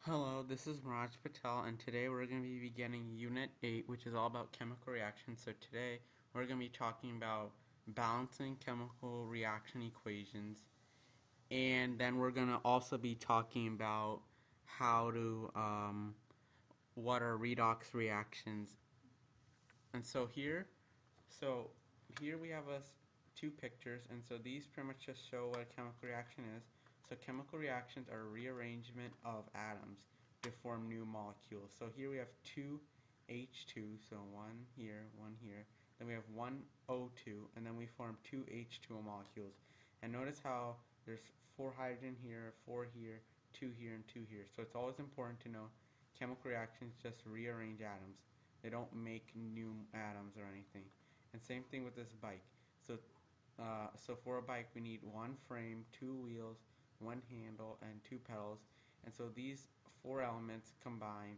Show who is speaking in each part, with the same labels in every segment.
Speaker 1: Hello, this is Raj Patel, and today we're going to be beginning Unit 8, which is all about chemical reactions. So today we're going to be talking about balancing chemical reaction equations, and then we're going to also be talking about how to, what are redox reactions. And so here we have two pictures, and so these pretty much just show what a chemical reaction is. So chemical reactions are rearrangement of atoms to form new molecules. So here we have two H2, so one here. Then we have one O2, and then we form two H2O molecules. And notice how there's four hydrogen here, four here, two here, and two here. So it's always important to know chemical reactions just rearrange atoms. They don't make new atoms or anything. And same thing with this bike. So for a bike we need one frame, two wheels, one handle, and two pedals. And so these four elements combine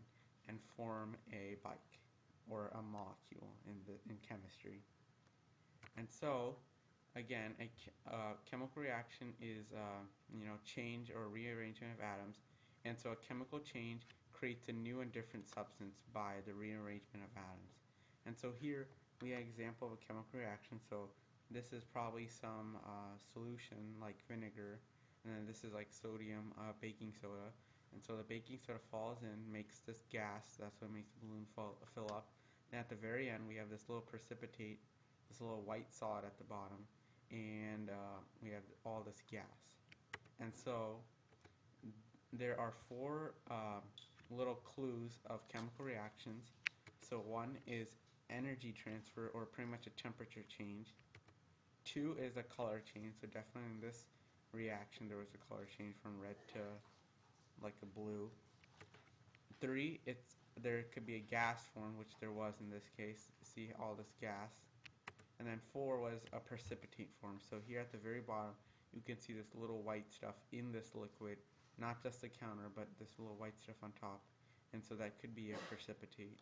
Speaker 1: and form a bike or a molecule in chemistry. And so again, a chemical reaction is change or rearrangement of atoms. And so a chemical change creates a new and different substance by the rearrangement of atoms. And so here we have an example of a chemical reaction. So this is probably some solution like vinegar, and then this is like sodium baking soda. And so the baking soda falls in, makes this gas. That's what makes the balloon fill up. And at the very end, we have this little precipitate, this little white solid at the bottom, and we have all this gas. And so there are four little clues of chemical reactions. So one is energy transfer, or pretty much a temperature change. Two is a color change, so definitely in this reaction there was a color change from red to like a blue. Three, there could be a gas form, which there was in this case. See all this gas. And then four was a precipitate form. So here at the very bottom you can see this little white stuff in this liquid, not just the counter, but this little white stuff on top. And so that could be a precipitate.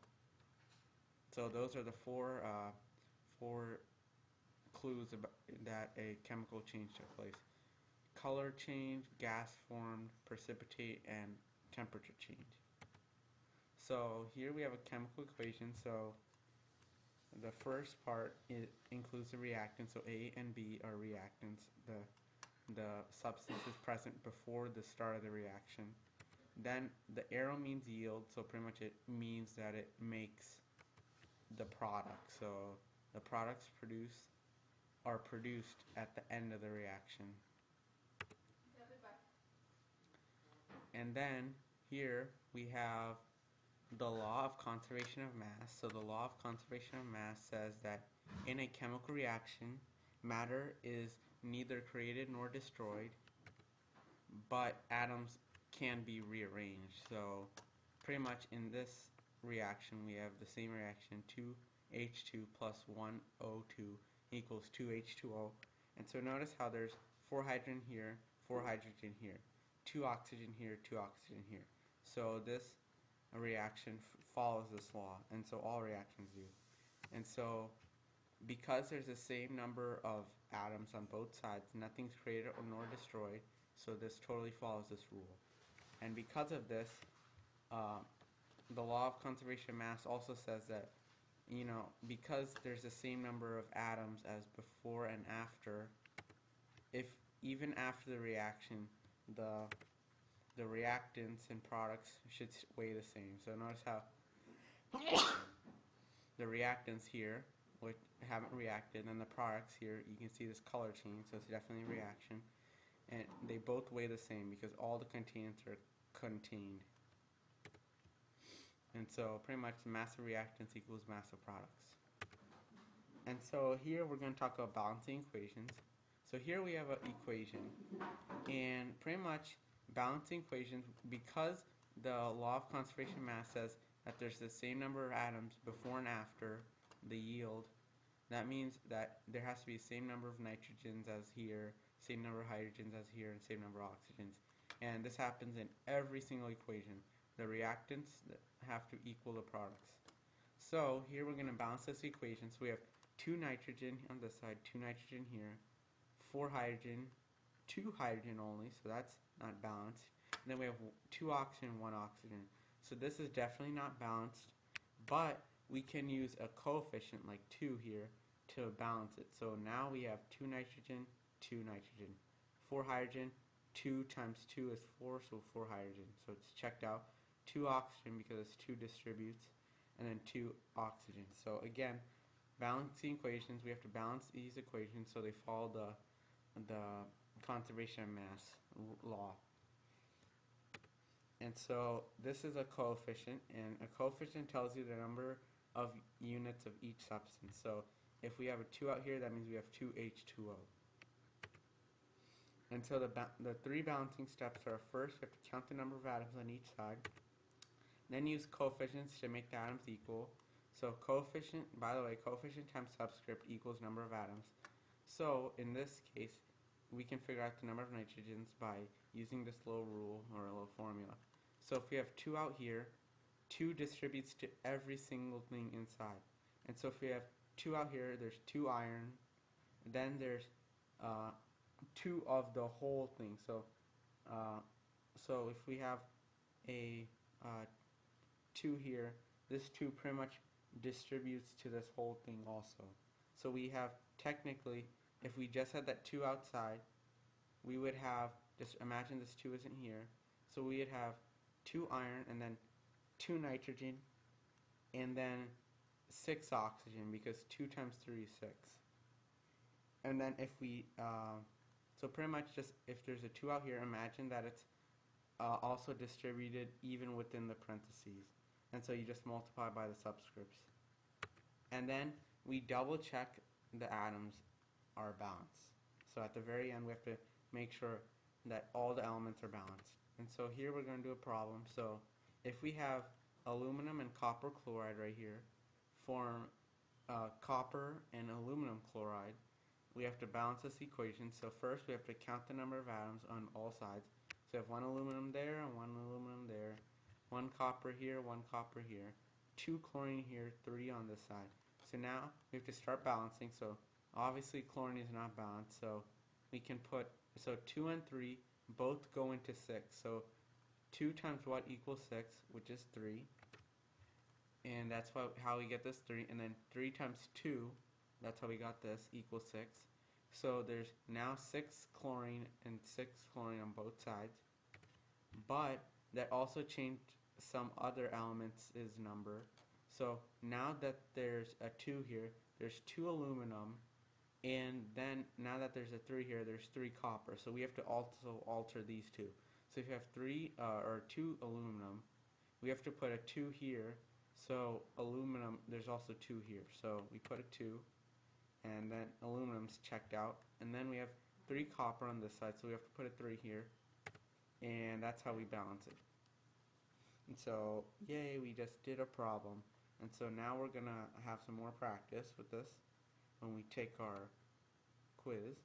Speaker 1: So those are the four clues about that a chemical change took place: color change, gas formed, precipitate, and temperature change. So here we have a chemical equation. So the first part includes the reactants. So A and B are reactants. The substance is present before the start of the reaction. Then the arrow means yield, so pretty much it means that it makes the product. So the products are produced at the end of the reaction. And then here we have the law of conservation of mass. So the law of conservation of mass says that in a chemical reaction, matter is neither created nor destroyed, but atoms can be rearranged. So pretty much in this reaction we have the same reaction, 2H2 plus 1O2 equals 2H2O. And so notice how there's 4 hydrogen here, 4 hydrogen here, 2 oxygen here, 2 oxygen here. So this reaction follows this law, and so all reactions do. And so because there's the same number of atoms on both sides, nothing's created or nor destroyed, so this totally follows this rule. And because of this, the law of conservation of mass also says that, because there's the same number of atoms as before and after, if even after the reaction, the reactants and products should weigh the same. So notice how the reactants here, which haven't reacted, and the products here, you can see this color change, so it's definitely a reaction. And they both weigh the same because all the containants are contained. And so pretty much mass of reactants equals mass of products. And so here we're going to talk about balancing equations. So here we have an equation, and pretty much balancing equations, because the law of conservation of mass says that there's the same number of atoms before and after the yield, that means that there has to be the same number of nitrogens as here, same number of hydrogens as here, and same number of oxygens. And this happens in every single equation. The reactants have to equal the products. So here we're going to balance this equation. So we have 2 nitrogen on this side, 2 nitrogen here, 4 hydrogen, 2 hydrogen only, so that's not balanced. and then we have 2 oxygen, 1 oxygen. So this is definitely not balanced, but we can use a coefficient like 2 here to balance it. So now we have 2 nitrogen, 2 nitrogen. 4 hydrogen, 2 times 2 is 4, so 4 hydrogen. So it's checked out. 2 oxygen because it's 2 distributes, and then 2 oxygen. So again, balancing equations, we have to balance these equations so they follow the conservation of mass law. And so this is a coefficient, and a coefficient tells you the number of units of each substance. So if we have a 2 out here, that means we have 2 H2O. And so the 3 balancing steps are: first, we have to count the number of atoms on each side, then use coefficients to make the atoms equal. So coefficient, by the way, coefficient times subscript equals number of atoms. So in this case, we can figure out the number of nitrogens by using this little rule or a little formula. So if we have 2 out here, 2 distributes to every single thing inside. And so if we have 2 out here, there's 2 iron, then there's 2 of the whole thing. So if we have a 2 here, this 2 pretty much distributes to this whole thing also. So we have, technically, if we just had that 2 outside, we would have, just imagine this 2 isn't here, so we would have 2 iron and then 2 nitrogen and then 6 oxygen, because 2 times 3 is 6. And then if we, so pretty much just, if there's a 2 out here, imagine that it's also distributed even within the parentheses. And so you just multiply by the subscripts. And then we double check the atoms are balanced. So at the very end we have to make sure that all the elements are balanced. And so here we're going to do a problem. So if we have aluminum and copper chloride right here form copper and aluminum chloride, we have to balance this equation. So first we have to count the number of atoms on all sides. So we have 1 aluminum there and 1 aluminum there, 1 copper here, 1 copper here, 2 chlorine here, 3 on this side. So now we have to start balancing. So obviously chlorine is not balanced, so we can put, so 2 and 3 both go into 6. So 2 times what equals 6, which is 3. And that's how we get this 3. And then 3 times 2, that's how we got this, equals 6. So there's now 6 chlorine and 6 chlorine on both sides. But that also changed some other elements' number. So now that there's a 2 here, there's 2 aluminum, and then now that there's a 3 here, there's 3 copper. So we have to also alter these two. So if you have 2 aluminum, we have to put a 2 here. So aluminum, there's also 2 here. So we put a 2, and then aluminum's checked out. And then we have 3 copper on this side, so we have to put a 3 here. And that's how we balance it. And so, yay, we just did a problem. And so now we're going to have some more practice with this when we take our quiz.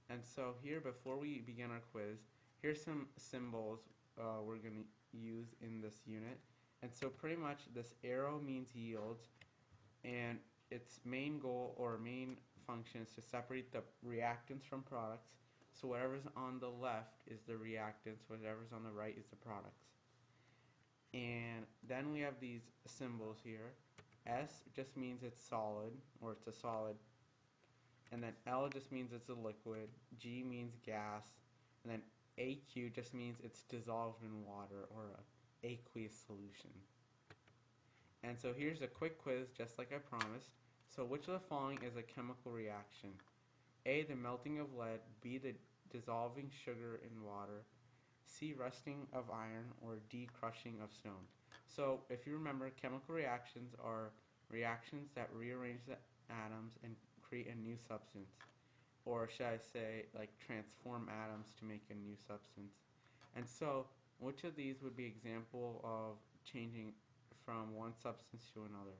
Speaker 1: And so here, before we begin our quiz, here's some symbols we're going to use in this unit. And so pretty much this arrow means yields, and its main goal or main function is to separate the reactants from products. So whatever's on the left is the reactants, whatever's on the right is the products. And then we have these symbols here. S just means it's solid, or it's a solid. And then L just means it's a liquid. G means gas. And then AQ just means it's dissolved in water, or a aqueous solution. And so here's a quick quiz, just like I promised. So which of the following is a chemical reaction? A, the melting of lead. B, the dissolving sugar in water. C, rusting of iron. Or D, crushing of stone. So if you remember, chemical reactions are reactions that rearrange the atoms and create a new substance. Or should I say, like, transform atoms to make a new substance. And so which of these would be example of changing from one substance to another?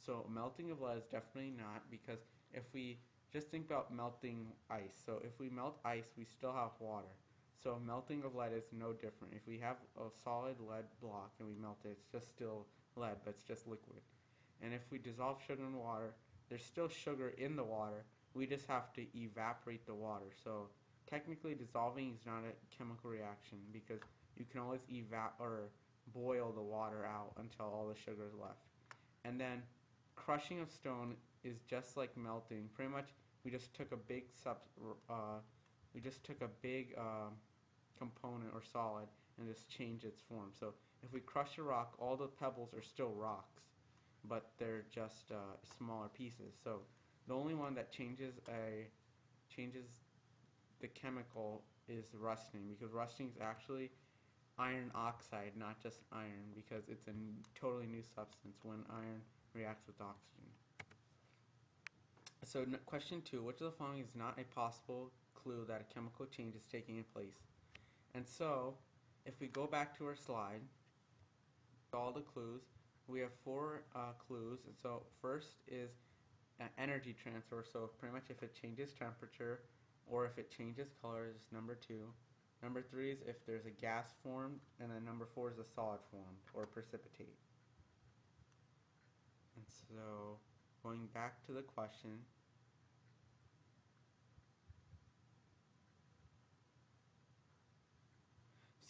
Speaker 1: So melting of lead is definitely not, because if we just think about melting ice. So if we melt ice, we still have water. So melting of lead is no different. If we have a solid lead block and we melt it, it's just still lead, but it's just liquid. And if we dissolve sugar in water, there's still sugar in the water. We just have to evaporate the water. So technically dissolving is not a chemical reaction, because you can always boil the water out until all the sugar is left. And then crushing of stone is just like melting. Pretty much, we just took a big component or solid and just changed its form. So if we crush a rock, all the pebbles are still rocks, but they're just smaller pieces. So the only one that changes the chemical is rusting, because rusting is actually iron oxide, not just iron, because it's a totally new substance when iron reacts with oxygen. So question 2, which of the following is not a possible clue that a chemical change is taking place? And so, if we go back to our slide, all the clues, we have 4 clues. And so first is energy transfer, so pretty much if it changes temperature or if it changes color is number 2. Number 3 is if there's a gas formed, and then number 4 is a solid formed or precipitate. And so going back to the question,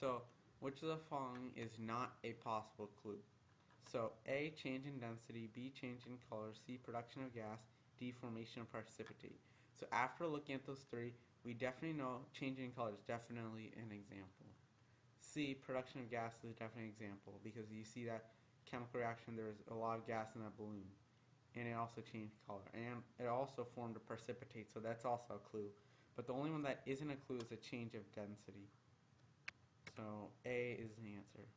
Speaker 1: so which of the following is not a possible clue? So A, change in density, B, change in color, C, production of gas, D, formation of precipitate. So after looking at those 3, we definitely know changing in color is definitely an example. C, production of gas is definitely an example, because you see that chemical reaction, there's a lot of gas in that balloon, and it also changed color, and it also formed a precipitate, so that's also a clue. But the only one that isn't a clue is a change of density. So A is the answer.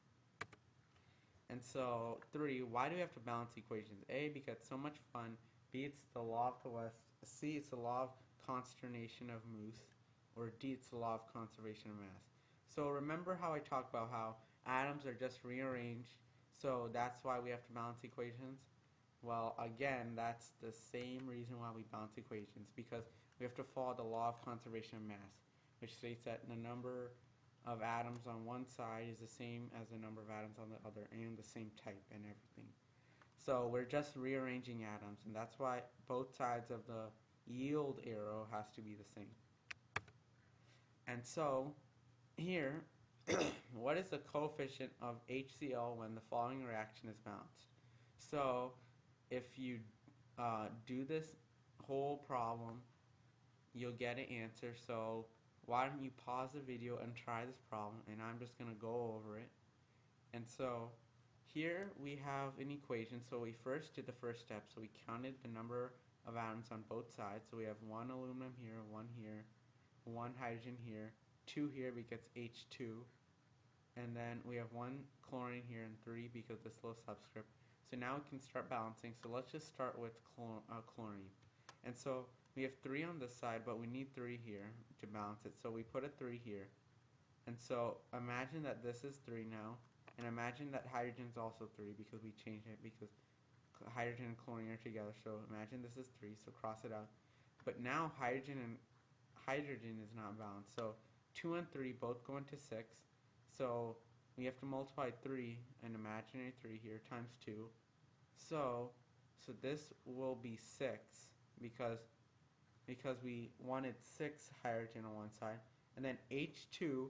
Speaker 1: And so 3, why do we have to balance equations? A, because it's so much fun. B, it's the law of the West. C, it's the law of consternation of moose. Or D, it's the law of conservation of mass. So remember how I talked about how atoms are just rearranged, so that's why we have to balance equations? Well, again, that's the same reason why we balance equations, because we have to follow the law of conservation of mass, which states that the number of atoms on one side is the same as the number of atoms on the other, and the same type and everything. So we're just rearranging atoms, and that's why both sides of the yield arrow has to be the same. And so here, what is the coefficient of HCl when the following reaction is balanced? So if you do this whole problem, you'll get an answer. So why don't you pause the video and try this problem, and I'm just going to go over it. And so here we have an equation. So we first did the first step, so we counted the number of atoms on both sides. So we have 1 aluminum here, 1 here, 1 hydrogen here, 2 here because H2, and then we have 1 chlorine here and 3 because this little subscript. So now we can start balancing. So let's just start with chlorine. And so we have 3 on this side, but we need 3 here to balance it. So we put a 3 here. And so imagine that this is 3 now, and imagine that hydrogen is also 3 because we changed it, because hydrogen and chlorine are together. So imagine this is 3, so cross it out. But now hydrogen is not balanced. So 2 and 3 both go into 6. So we have to multiply 3, an imaginary 3 here, times 2. So this will be 6 because we wanted 6 hydrogen on one side. And then H2,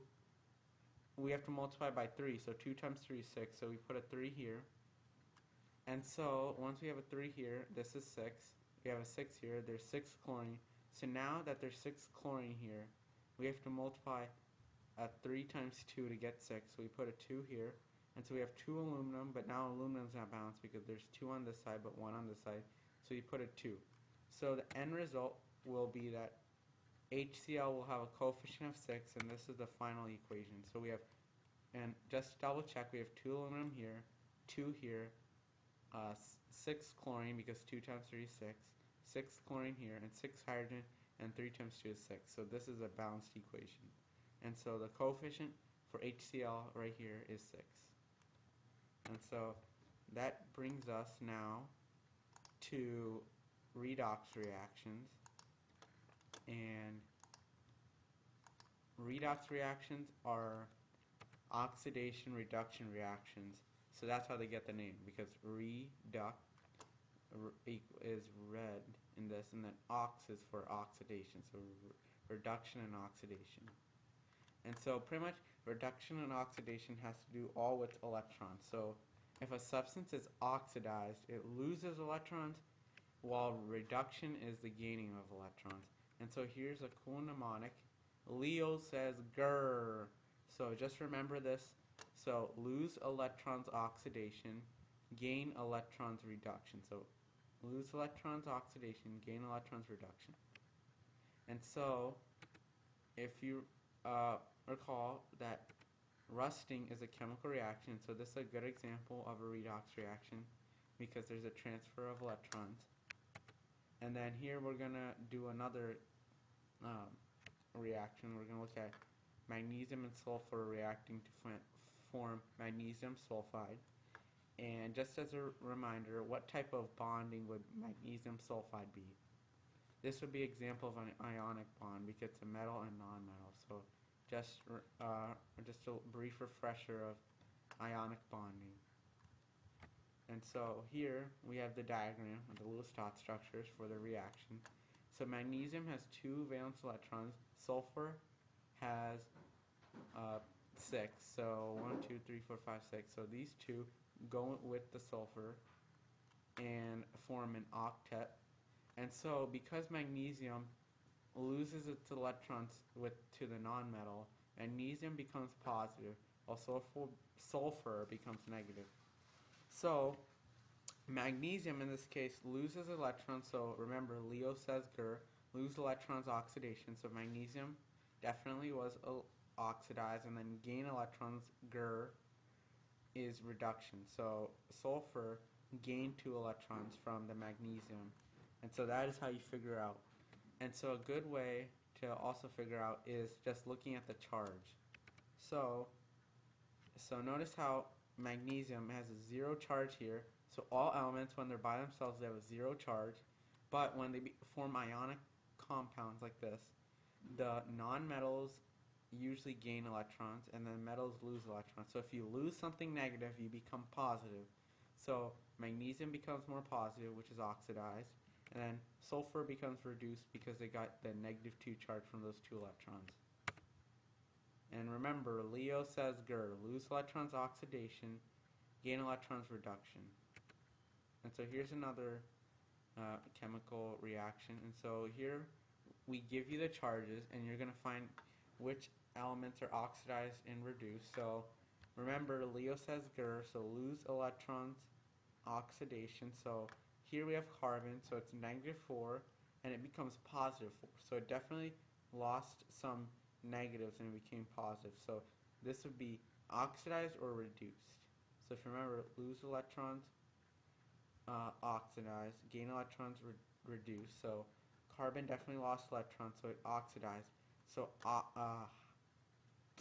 Speaker 1: we have to multiply by 3. So 2 times 3 is 6. So we put a 3 here. And so once we have a 3 here, this is 6. We have a 6 here. There's 6 chlorine. So now that there's 6 chlorine here, we have to multiply 3 times 2 to get 6. So we put a 2 here. And so we have 2 aluminum, but now aluminum is not balanced because there's 2 on this side but 1 on this side. So we put a 2. So the end result will be that HCl will have a coefficient of 6, and this is the final equation. So we have, and just double check, we have 2 aluminum here, 2 here, 6 chlorine because 2 times 3 is 6, 6 chlorine here, and 6 hydrogen, and 3 times 2 is 6. So this is a balanced equation. And so the coefficient for HCl right here is 6. And so that brings us now to redox reactions. And redox reactions are oxidation reduction reactions. So that's how they get the name, because reduc is red in this, and then ox is for oxidation, so reduction and oxidation. And so pretty much Reduction and oxidation has to do all with electrons. So if a substance is oxidized, it loses electrons, while reduction is the gaining of electrons. And so here's a cool mnemonic. Leo says grrr. So just remember this. So lose electrons oxidation, gain electrons reduction. So lose electrons oxidation, gain electrons reduction. And so if you recall that rusting is a chemical reaction, so this is a good example of a redox reaction because there's a transfer of electrons. And then here we're going to do another reaction. We're going to look at magnesium and sulfur reacting to form magnesium sulfide. And just as a reminder, what type of bonding would magnesium sulfide be? This would be an example of an ionic bond because it's a metal and non-metal. So just a brief refresher of ionic bonding. And so here we have the diagram of the Lewis dot structures for the reaction. So magnesium has 2 valence electrons. Sulfur has 6. So 1, 2, 3, 4, 5, 6. So these two go with the sulfur and form an octet. And so because magnesium loses its electrons to the nonmetal, magnesium becomes positive, while sulfur becomes negative. So magnesium in this case loses electrons, so remember Leo says grr, lose electrons oxidation, so magnesium definitely was oxidized, and then gain electrons, grr, is reduction. So sulfur gained 2 electrons from the magnesium, and so that is how you figure out. And so a good way to also figure out is just looking at the charge. So notice how magnesium has a 0 charge here. So all elements, when they're by themselves, they have a 0 charge. But when they form ionic compounds like this, the nonmetals usually gain electrons, and then metals lose electrons. So if you lose something negative, you become positive. So magnesium becomes more positive, which is oxidized, and then sulfur becomes reduced because they got the -2 charge from those 2 electrons. And remember, Leo says grr, lose electrons oxidation, gain electrons reduction. And so here's another chemical reaction. And so here we give you the charges, and you're going to find which elements are oxidized and reduced. So remember, Leo says grr, so lose electrons oxidation. So here we have carbon, so it's -4, and it becomes +4. So it definitely lost some negatives and it became positive. So this would be oxidized or reduced. So if you remember, lose electrons, oxidized, gain electrons, reduced. So carbon definitely lost electrons, so it oxidized. So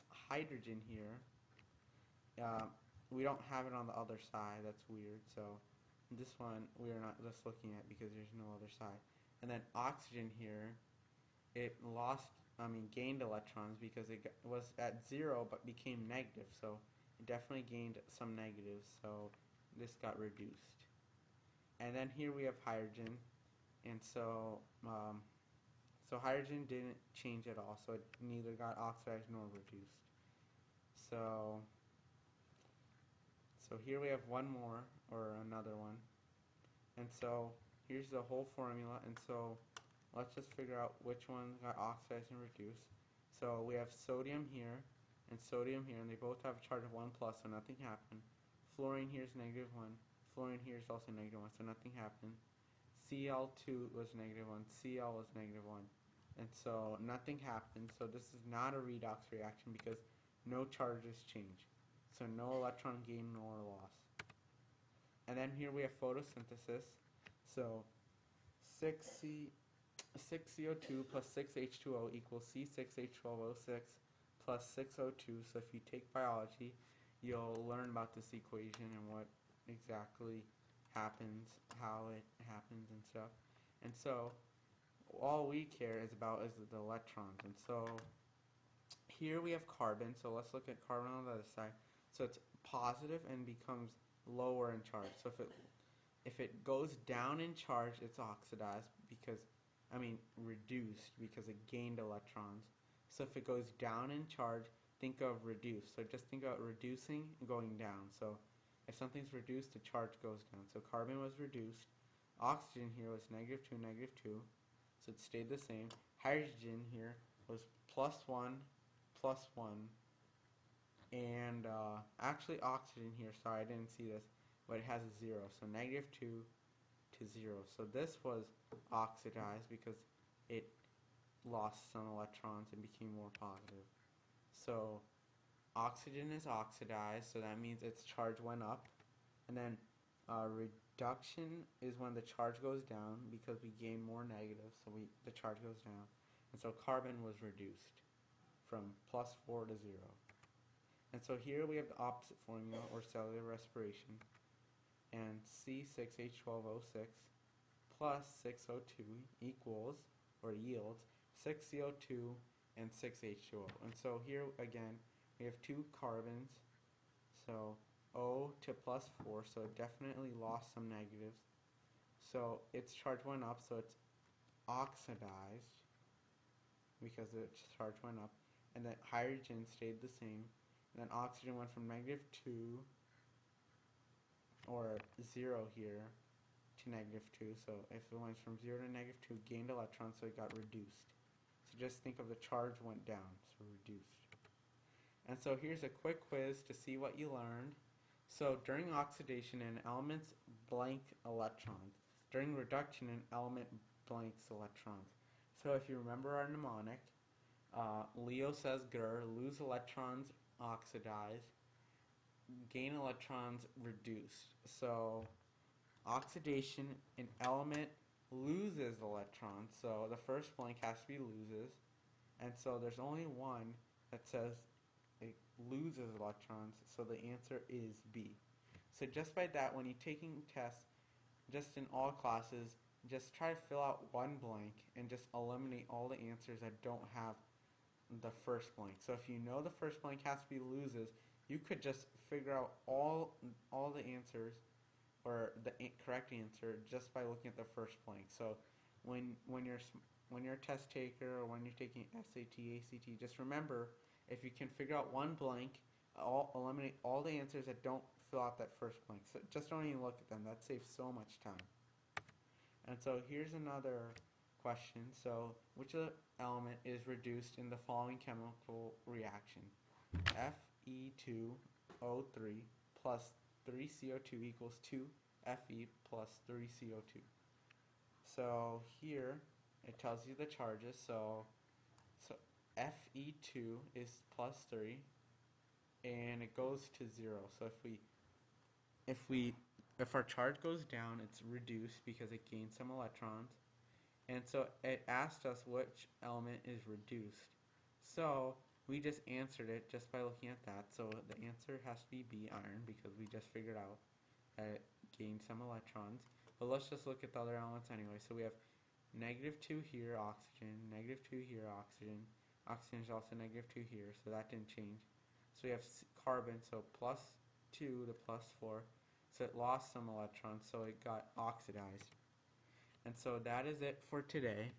Speaker 1: hydrogen here, we don't have it on the other side. That's weird. So this one we are not just looking at because there's no other side. And then oxygen here, it gained electrons because it was at 0 but became negative. So it definitely gained some negatives. So this got reduced. And then here we have hydrogen, and so hydrogen didn't change at all. So it neither got oxidized nor reduced. So here we have one more, or another one. And so here's the whole formula, and so let's just figure out which one got oxidized and reduced. So we have sodium here and sodium here, and they both have a charge of 1+, so nothing happened. Fluorine here is -1. Fluorine here is also -1, so nothing happened. Cl2 was -1. Cl was -1. And so nothing happened. So this is not a redox reaction because no charges change. So no electron gain nor loss. And then here we have photosynthesis. So 6CO2 plus 6H2O equals C6H12O6 plus 6O2. So if you take biology, you'll learn about this equation and what exactly happens, how it happens and stuff. And so all we care is about is the electrons. And so here we have carbon. So let's look at carbon on the other side. So it's positive and becomes lower in charge. So if it goes down in charge, it's oxidized because, reduced because it gained electrons. So if it goes down in charge, think of reduce. So just think about reducing and going down. So if something's reduced, the charge goes down. So carbon was reduced. Oxygen here was -2, -2, so it stayed the same. Hydrogen here was +1, +1, and actually oxygen here, sorry I didn't see this, but it has a 0, so -2 to 0. So this was oxidized because it lost some electrons and became more positive. So oxygen is oxidized, so that means its charge went up. And then reduction is when the charge goes down because we gain more negatives, so the charge goes down. And so carbon was reduced from +4 to 0. And so here we have the opposite formula, or cellular respiration. And C6H12O6 plus 6O2 equals, or yields, 6CO2 and 6H2O. And so here again, we have two carbons, so O to +4, so it definitely lost some negatives. So its charge went up, so it's oxidized because its charge went up. And then hydrogen stayed the same. And then oxygen went from -2, or 0 here, to -2. So if it went from 0 to -2, gained electrons, so it got reduced. So just think of the charge went down, so reduced. And so here's a quick quiz to see what you learned. So during oxidation, an element blank electrons. During reduction, an element blanks electrons. So if you remember our mnemonic, Leo says Gur, lose electrons, oxidize, gain electrons, reduced. So oxidation, an element loses electrons, so the first blank has to be loses, and so there's only one that says it loses electrons, so the answer is B. So just by that, when you're taking tests, just in all classes, just try to fill out one blank and just eliminate all the answers that don't have the first blank. So if you know the first blank has to be loses, you could just figure out all the answers, or the correct answer, just by looking at the first blank. So when you're a test taker, or when you're taking SAT, ACT, just remember, if you can figure out one blank, eliminate all the answers that don't fill out that first blank. So just don't even look at them. That saves so much time. And so here's another question. So which element is reduced in the following chemical reaction? Fe2O3 plus 3CO2 equals 2Fe plus 3CO2. So here it tells you the charges. So Fe2 is +3, and it goes to 0. So if our charge goes down, it's reduced because it gains some electrons. And so it asked us which element is reduced. So we just answered it just by looking at that. So the answer has to be B, iron, because we just figured out that it gained some electrons. But let's just look at the other elements anyway. So we have -2 here, oxygen, -2 here, oxygen. Oxygen is also -2 here, so that didn't change. So we have carbon, so +2 to +4. So it lost some electrons, so it got oxidized. And so that is it for today.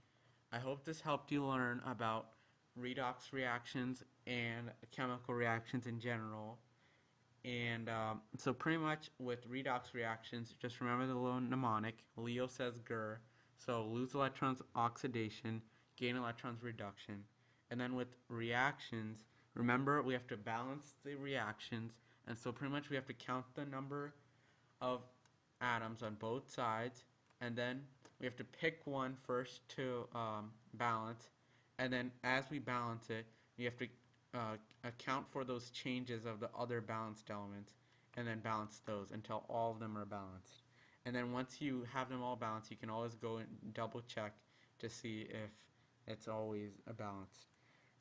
Speaker 1: I hope this helped you learn about redox reactions and chemical reactions in general. And so pretty much with redox reactions, just remember the little mnemonic. Leo says Gur. So lose electrons, oxidation, gain electrons, reduction. And then with reactions, remember we have to balance the reactions. And so pretty much we have to count the number of atoms on both sides, and then we have to pick one first to balance, and then as we balance it, we have to account for those changes of the other balanced elements, and then balance those until all of them are balanced. And then once you have them all balanced, you can always go and double check to see if it's always balanced.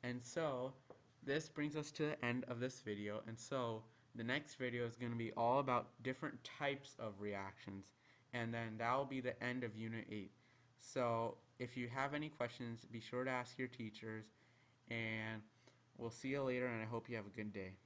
Speaker 1: And so this brings us to the end of this video, and so the next video is going to be all about different types of reactions, and then that will be the end of Unit 8. So if you have any questions, be sure to ask your teachers, and we'll see you later, and I hope you have a good day.